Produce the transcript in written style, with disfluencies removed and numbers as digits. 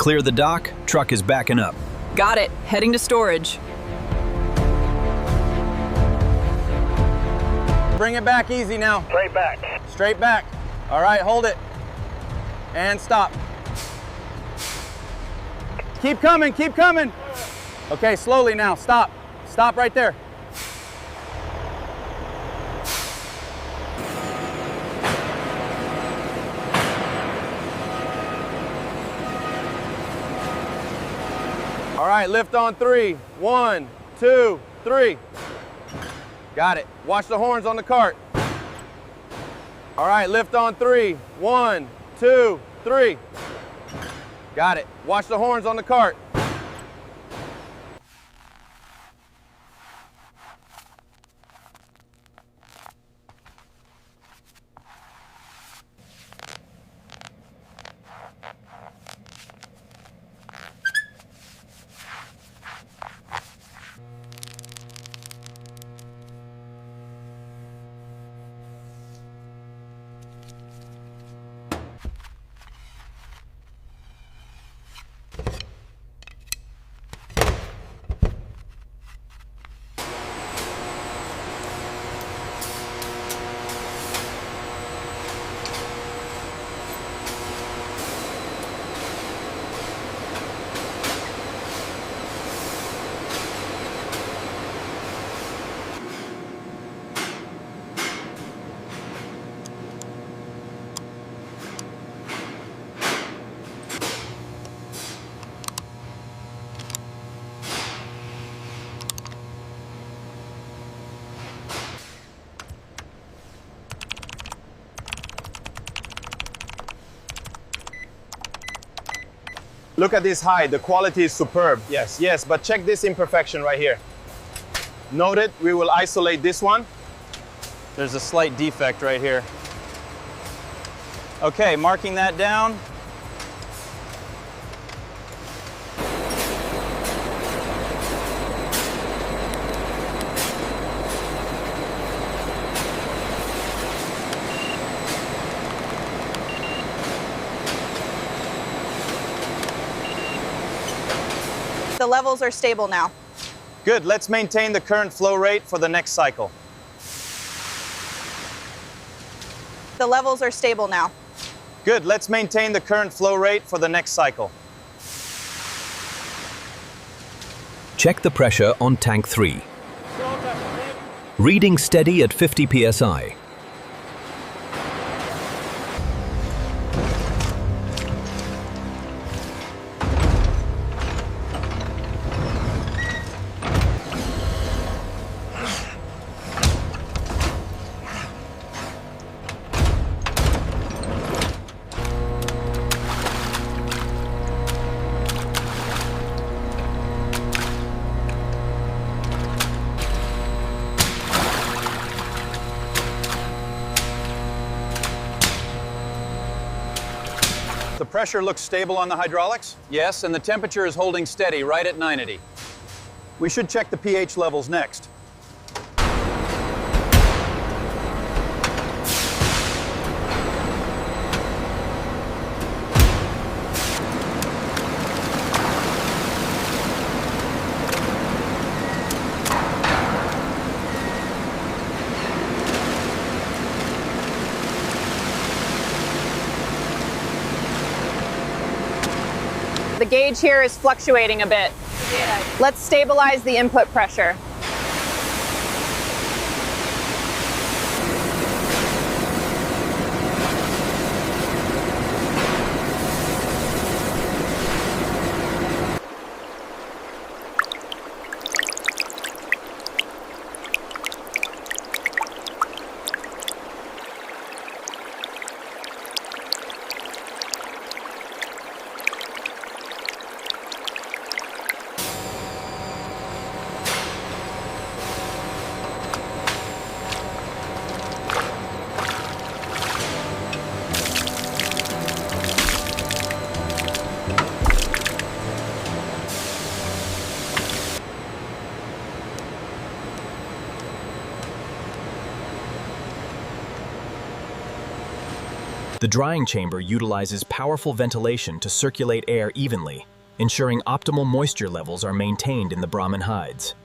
Clear the dock, truck is backing up. Got it. Heading to storage. Bring it back easy now. Straight back. Straight back. All right, hold it. And stop. Keep coming, keep coming. Okay, slowly now, stop. Stop right there. All right, lift on 3. 1, 2, 3. Got it. Watch the horns on the cart. All right, lift on 3. 1, 2, 3. Got it. Watch the horns on the cart. Look at this height, the quality is superb. Yes, yes, but check this imperfection right here. Note it, we will isolate this one. There's a slight defect right here. Okay, marking that down. The levels are stable now. Good, let's maintain the current flow rate for the next cycle. The levels are stable now. Good, let's maintain the current flow rate for the next cycle. Check the pressure on tank 3. Reading steady at 50 psi. The pressure looks stable on the hydraulics? Yes, and the temperature is holding steady right at 90. We should check the pH levels next. The gauge here is fluctuating a bit. Let's stabilize the input pressure. The drying chamber utilizes powerful ventilation to circulate air evenly, ensuring optimal moisture levels are maintained in the Brahman hides.